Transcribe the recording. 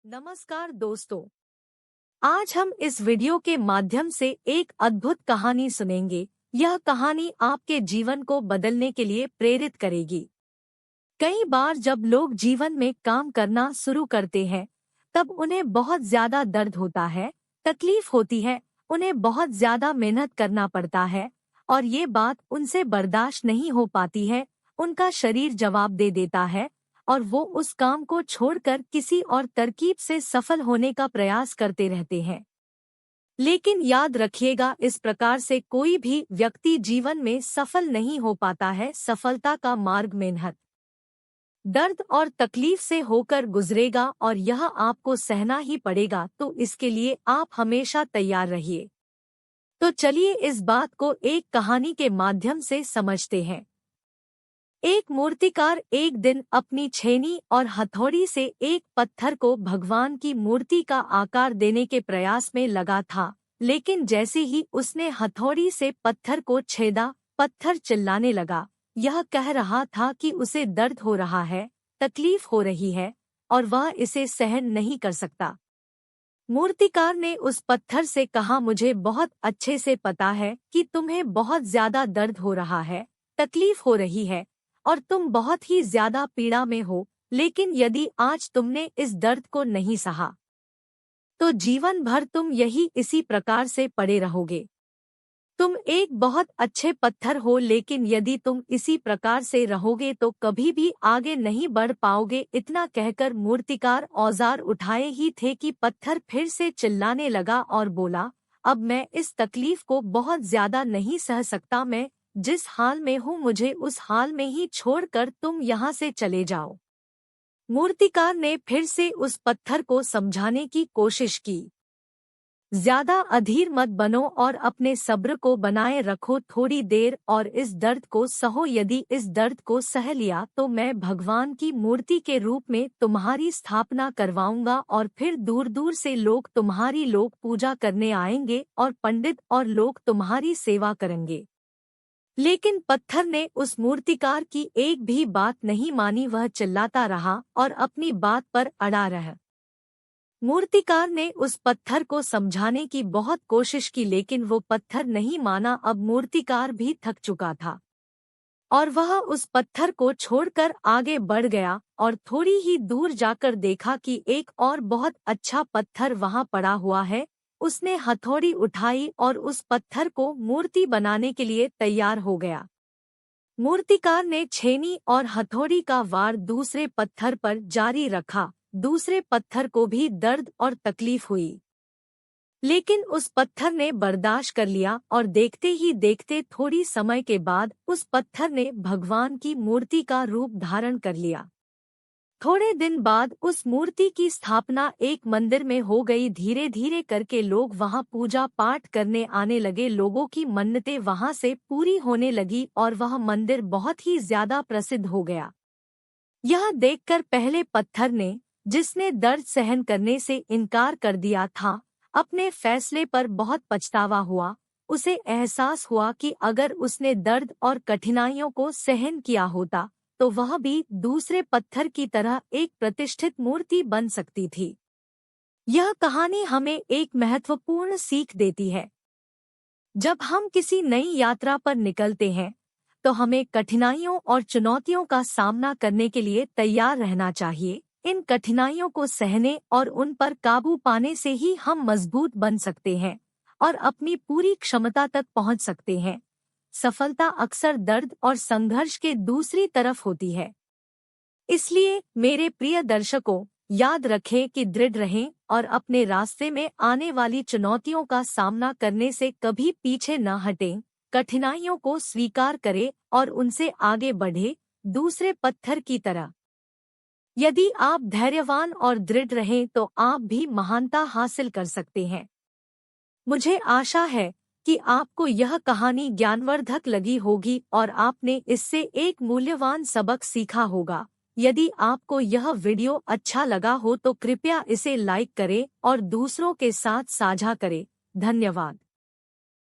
नमस्कार दोस्तों, आज हम इस वीडियो के माध्यम से एक अद्भुत कहानी सुनेंगे। यह कहानी आपके जीवन को बदलने के लिए प्रेरित करेगी। कई बार जब लोग जीवन में काम करना शुरू करते हैं, तब उन्हें बहुत ज्यादा दर्द होता है, तकलीफ होती है, उन्हें बहुत ज्यादा मेहनत करना पड़ता है और ये बात उनसे बर्दाश्त नहीं हो पाती है। उनका शरीर जवाब दे देता है और वो उस काम को छोड़कर किसी और तरकीब से सफल होने का प्रयास करते रहते हैं। लेकिन याद रखिएगा, इस प्रकार से कोई भी व्यक्ति जीवन में सफल नहीं हो पाता है। सफलता का मार्ग मेहनत, दर्द और तकलीफ से होकर गुजरेगा और यह आपको सहना ही पड़ेगा, तो इसके लिए आप हमेशा तैयार रहिए। तो चलिए इस बात को एक कहानी के माध्यम से समझते हैं। एक मूर्तिकार एक दिन अपनी छेनी और हथौड़ी से एक पत्थर को भगवान की मूर्ति का आकार देने के प्रयास में लगा था, लेकिन जैसे ही उसने हथौड़ी से पत्थर को छेदा, पत्थर चिल्लाने लगा। यह कह रहा था कि उसे दर्द हो रहा है, तकलीफ हो रही है और वह इसे सहन नहीं कर सकता। मूर्तिकार ने उस पत्थर से कहा, मुझे बहुत अच्छे से पता है कि तुम्हें बहुत ज्यादा दर्द हो रहा है, तकलीफ हो रही है और तुम बहुत ही ज्यादा पीड़ा में हो, लेकिन यदि आज तुमने इस दर्द को नहीं सहा, तो जीवन भर तुम इसी प्रकार से पड़े रहोगे। तुम एक बहुत अच्छे पत्थर हो, लेकिन यदि तुम इसी प्रकार से रहोगे तो कभी भी आगे नहीं बढ़ पाओगे। इतना कहकर मूर्तिकार औजार उठाए ही थे कि पत्थर फिर से चिल्लाने लगा और बोला, अब मैं इस तकलीफ को बहुत ज्यादा नहीं सह सकता। मैं जिस हाल में हूँ, मुझे उस हाल में ही छोड़कर तुम यहाँ से चले जाओ। मूर्तिकार ने फिर से उस पत्थर को समझाने की कोशिश की, ज्यादा अधीर मत बनो और अपने सब्र को बनाए रखो थोड़ी देर और इस दर्द को सहो। यदि इस दर्द को सह लिया तो मैं भगवान की मूर्ति के रूप में तुम्हारी स्थापना करवाऊंगा और फिर दूर दूर से लोग तुम्हारी पूजा करने आएंगे और पंडित और लोग तुम्हारी सेवा करेंगे। लेकिन पत्थर ने उस मूर्तिकार की एक भी बात नहीं मानी। वह चिल्लाता रहा और अपनी बात पर अड़ा रहा। मूर्तिकार ने उस पत्थर को समझाने की बहुत कोशिश की, लेकिन वो पत्थर नहीं माना। अब मूर्तिकार भी थक चुका था और वह उस पत्थर को छोड़कर आगे बढ़ गया और थोड़ी ही दूर जाकर देखा कि एक और बहुत अच्छा पत्थर वहां पड़ा हुआ है। उसने हथौड़ी उठाई और उस पत्थर को मूर्ति बनाने के लिए तैयार हो गया। मूर्तिकार ने छेनी और हथौड़ी का वार दूसरे पत्थर पर जारी रखा। दूसरे पत्थर को भी दर्द और तकलीफ हुई, लेकिन उस पत्थर ने बर्दाश्त कर लिया और देखते ही देखते थोड़ी समय के बाद उस पत्थर ने भगवान की मूर्ति का रूप धारण कर लिया। थोड़े दिन बाद उस मूर्ति की स्थापना एक मंदिर में हो गई। धीरे धीरे करके लोग वहां पूजा पाठ करने आने लगे। लोगों की मन्नतें वहां से पूरी होने लगी और वह मंदिर बहुत ही ज्यादा प्रसिद्ध हो गया। यह देखकर पहले पत्थर ने, जिसने दर्द सहन करने से इनकार कर दिया था, अपने फैसले पर बहुत पछतावा हुआ। उसे एहसास हुआ कि अगर उसने दर्द और कठिनाइयों को सहन किया होता तो वह भी दूसरे पत्थर की तरह एक प्रतिष्ठित मूर्ति बन सकती थी। यह कहानी हमें एक महत्वपूर्ण सीख देती है। जब हम किसी नई यात्रा पर निकलते हैं तो हमें कठिनाइयों और चुनौतियों का सामना करने के लिए तैयार रहना चाहिए। इन कठिनाइयों को सहने और उन पर काबू पाने से ही हम मजबूत बन सकते हैं और अपनी पूरी क्षमता तक पहुंच सकते हैं। सफलता अक्सर दर्द और संघर्ष के दूसरी तरफ होती है। इसलिए मेरे प्रिय दर्शकों, याद रखें कि दृढ़ रहें और अपने रास्ते में आने वाली चुनौतियों का सामना करने से कभी पीछे न हटें। कठिनाइयों को स्वीकार करें और उनसे आगे बढ़े, दूसरे पत्थर की तरह। यदि आप धैर्यवान और दृढ़ रहें तो आप भी महानता हासिल कर सकते हैं। मुझे आशा है कि आपको यह कहानी ज्ञानवर्धक लगी होगी और आपने इससे एक मूल्यवान सबक सीखा होगा। यदि आपको यह वीडियो अच्छा लगा हो तो कृपया इसे लाइक करें और दूसरों के साथ साझा करें। धन्यवाद।